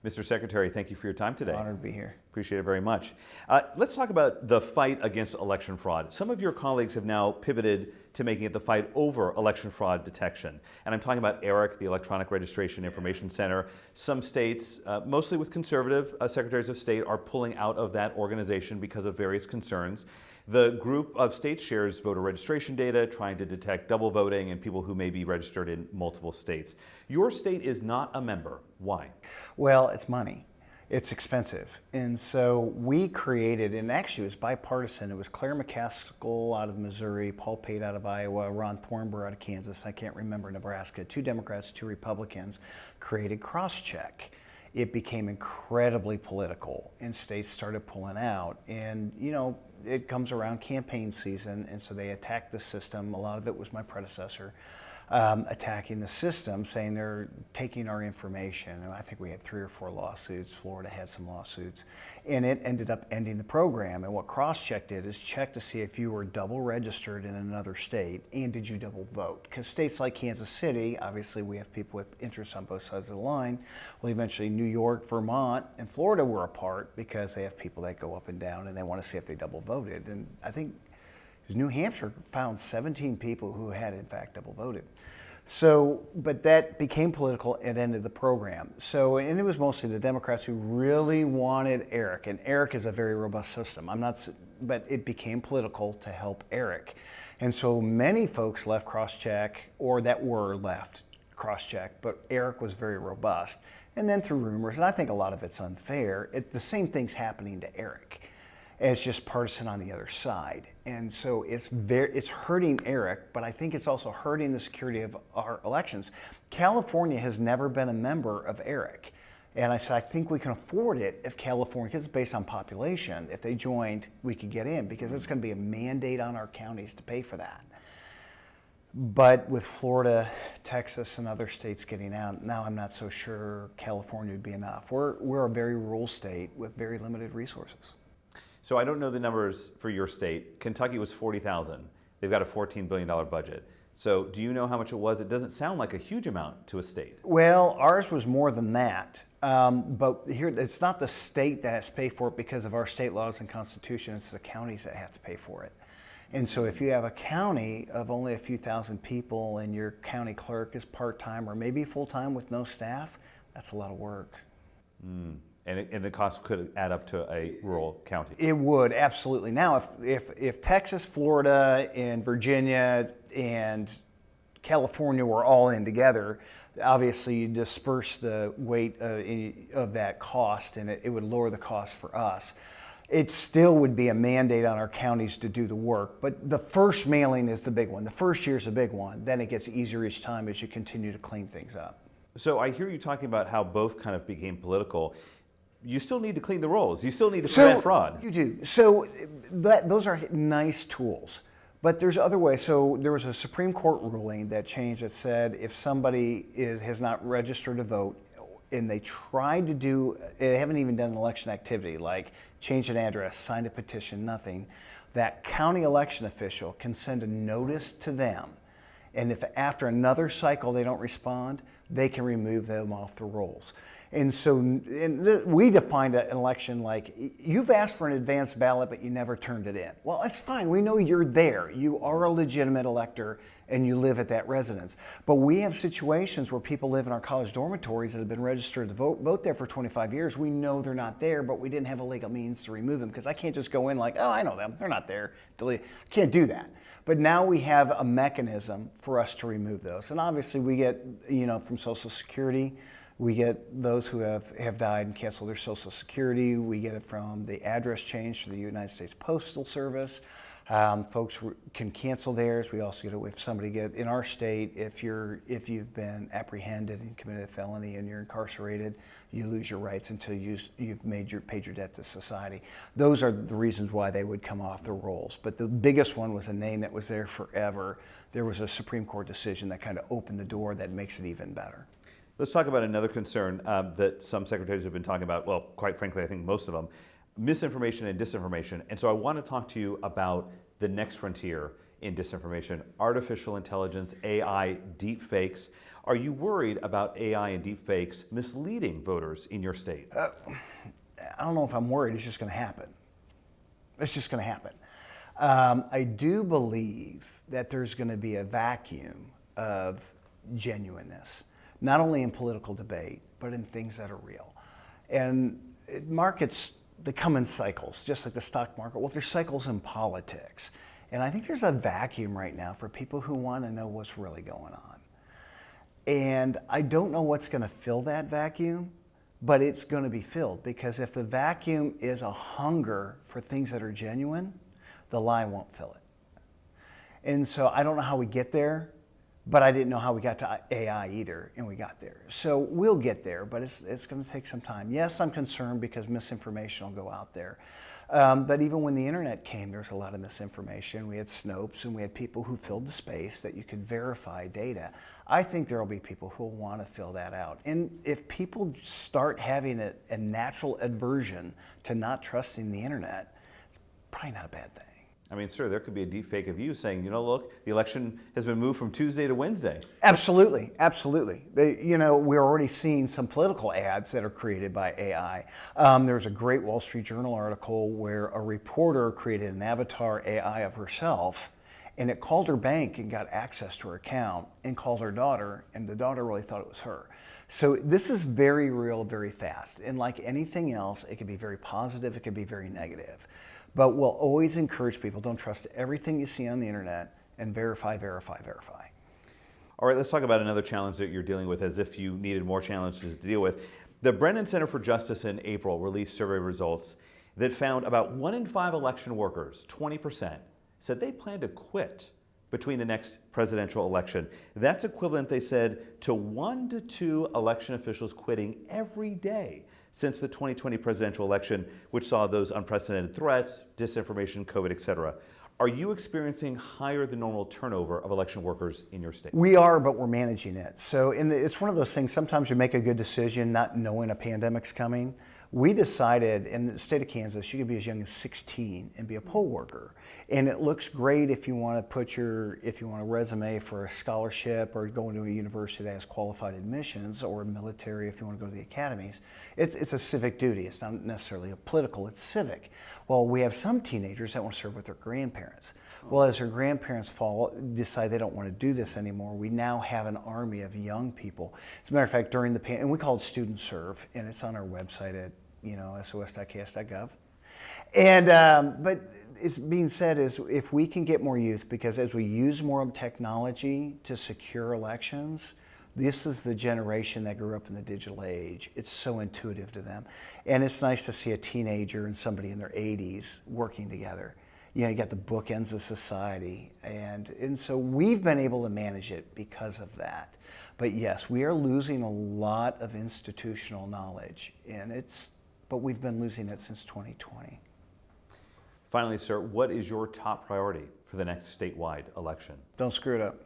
Mr. Secretary, thank you for your time today. Honored to be here. Appreciate it very much. Let's talk about the fight against election fraud. Some of your colleagues have now pivoted to making it the fight over election fraud detection. And I'm talking about ERIC, the Electronic Registration Information Center. Some states, mostly with conservative secretaries of state, are pulling out of that organization because of various concerns. The group of states shares voter registration data, trying to detect double voting and people who may be registered in multiple states. Your state is not a member. Why? Well, it's money. It's expensive. And so we created, and actually it was bipartisan, it was Claire McCaskill out of Missouri, Paul Pate out of Iowa, Ron Thornburg out of Kansas, I can't remember, Nebraska, 2 Democrats, 2 Republicans, created Crosscheck. It became incredibly political and states started pulling out. And you know, it comes around campaign season, and so they attacked the system. A lot of it was my predecessor attacking the system, saying they're taking our information. And I think we had 3 or 4 lawsuits. Florida had some lawsuits. And it ended up ending the program. And what Crosscheck did is check to see if you were double registered in another state and did you double vote. Because states like Kansas City, obviously we have people with interests on both sides of the line. Well, eventually New York, Vermont, and Florida were apart because they have people that go up and down and they want to see if they double voted. And I think New Hampshire found 17 people who had in fact double voted. So, but that became political and ended the program. So, and it was mostly the Democrats who really wanted ERIC, and ERIC is a very robust system. But it became political to help ERIC. And so many folks left Crosscheck, or that were left Crosscheck, but ERIC was very robust. And then through rumors, and I think a lot of it's unfair, the same thing's happening to ERIC. It's just partisan on the other side. And so it's hurting ERIC, but I think it's also hurting the security of our elections. California has never been a member of ERIC. And I said, I think we can afford it if California, because it's based on population, if they joined, we could get in, because it's going to be a mandate on our counties to pay for that. But with Florida, Texas, and other states getting out, now I'm not so sure California would be enough. We're a very rural state with very limited resources. So I don't know the numbers for your state. Kentucky was 40,000. They've got a $14 billion budget. So do you know how much it was? It doesn't sound like a huge amount to a state. Well, ours was more than that. But here, it's not the state that has to pay for it because of our state laws and constitution. It's the counties that have to pay for it. And so if you have a county of only a few thousand people and your county clerk is part-time or maybe full-time with no staff, that's a lot of work. And the cost could add up to a rural county. It would, absolutely. Now, if Texas, Florida, and Virginia, and California were all in together, obviously you disperse the weight of that cost, and it would lower the cost for us. It still would be a mandate on our counties to do the work, but the first mailing is the big one. The first year is the big one. Then it gets easier each time as you continue to clean things up. So I hear you talking about how both kind of became political. You still need to clean the rolls. You still need to prevent fraud. You do. So those are nice tools, but there's other ways. So there was a Supreme Court ruling that changed that said if somebody has not registered to vote and they tried to do, they haven't even done an election activity like change an address, sign a petition, nothing, that county election official can send a notice to them. And if after another cycle they don't respond, they can remove them off the rolls. And so we defined an election like, you've asked for an advanced ballot, but you never turned it in. Well, that's fine. We know you're there. You are a legitimate elector, and you live at that residence. But we have situations where people live in our college dormitories that have been registered to vote there for 25 years. We know they're not there, but we didn't have a legal means to remove them, because I can't just go in like, oh, I know them. They're not there. Delete. I can't do that. But now we have a mechanism for us to remove those. And obviously we get, from Social Security, we get those who have died and canceled their Social Security. We get it from the address change to the United States Postal Service. Folks can cancel theirs. We also get it if somebody in our state, if you've been apprehended and committed a felony and you're incarcerated, you lose your rights until you've paid your debt to society. Those are the reasons why they would come off the rolls. But the biggest one was a name that was there forever. There was a Supreme Court decision that kind of opened the door that makes it even better. Let's talk about another concern that some secretaries have been talking about, well, quite frankly, I think most of them, misinformation and disinformation. And so I want to talk to you about the next frontier in disinformation, artificial intelligence, AI, deep fakes. Are you worried about AI and deepfakes misleading voters in your state? I don't know if I'm worried. It's just going to happen. It's just going to happen. I do believe that there's going to be a vacuum of genuineness, not only in political debate, but in things that are real. And markets, they come in cycles, just like the stock market. Well, there's cycles in politics. And I think there's a vacuum right now for people who want to know what's really going on. And I don't know what's going to fill that vacuum, but it's going to be filled, because if the vacuum is a hunger for things that are genuine, the lie won't fill it. And so I don't know how we get there, but I didn't know how we got to AI either, and we got there. So we'll get there, but it's going to take some time. Yes, I'm concerned because misinformation will go out there. But even when the internet came, there was a lot of misinformation. We had Snopes, and we had people who filled the space that you could verify data. I think there will be people who will want to fill that out. And if people start having a natural aversion to not trusting the internet, it's probably not a bad thing. I mean, sir, there could be a deep fake of you saying, you know, look, the election has been moved from Tuesday to Wednesday. Absolutely, absolutely. We're already seeing some political ads that are created by AI. There's a great Wall Street Journal article where a reporter created an avatar AI of herself, and it called her bank and got access to her account and called her daughter, and the daughter really thought it was her. So this is very real, very fast. And like anything else, it can be very positive, it can be very negative. But we'll always encourage people, don't trust everything you see on the internet, and verify, verify, verify. All right, let's talk about another challenge that you're dealing with, as if you needed more challenges to deal with. The Brennan Center for Justice in April released survey results that found about 1 in 5 election workers, 20%, said they plan to quit between the next presidential election. That's equivalent, they said, to 1 to 2 election officials quitting every day since the 2020 presidential election, which saw those unprecedented threats, disinformation, COVID, etc. Are you experiencing higher than normal turnover of election workers in your state? We are, but we're managing it. So it's one of those things, sometimes you make a good decision not knowing a pandemic's coming. We decided in the state of Kansas, you could be as young as 16 and be a poll worker. And it looks great if you want to put if you want a resume for a scholarship or go into a university that has qualified admissions, or military if you want to go to the academies. It's a civic duty. It's not necessarily a political, it's civic. Well, we have some teenagers that want to serve with their grandparents. Well, as their grandparents decide they don't want to do this anymore, we now have an army of young people. As a matter of fact, during the pandemic, and we call it Student Serve, and it's on our website at sos.ks.gov. And but it's being said is, if we can get more youth, because as we use more of technology to secure elections, this is the generation that grew up in the digital age. It's so intuitive to them. And it's nice to see a teenager and somebody in their 80s working together. You got the bookends of society. And so we've been able to manage it because of that. But yes, we are losing a lot of institutional knowledge, but we've been losing it since 2020. Finally, sir, what is your top priority for the next statewide election? Don't screw it up.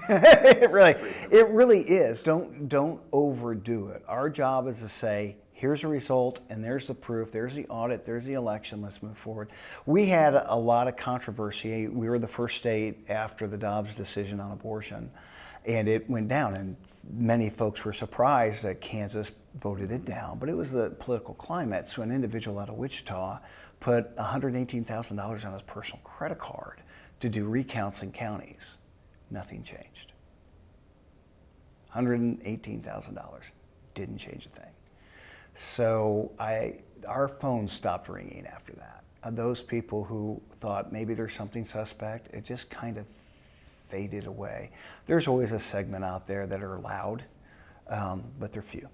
It really is. Don't overdo it. Our job is to say, here's the result, and there's the proof, there's the audit, there's the election, let's move forward. We had a lot of controversy. We were the first state after the Dobbs decision on abortion, and it went down, and many folks were surprised that Kansas voted it down, but it was the political climate. So an individual out of Wichita put $118,000 on his personal credit card to do recounts in counties. Nothing changed. $118,000 didn't change a thing. So our phones stopped ringing after that. Those people who thought maybe there's something suspect, it just kind of faded away. There's always a segment out there that are loud, but they're few.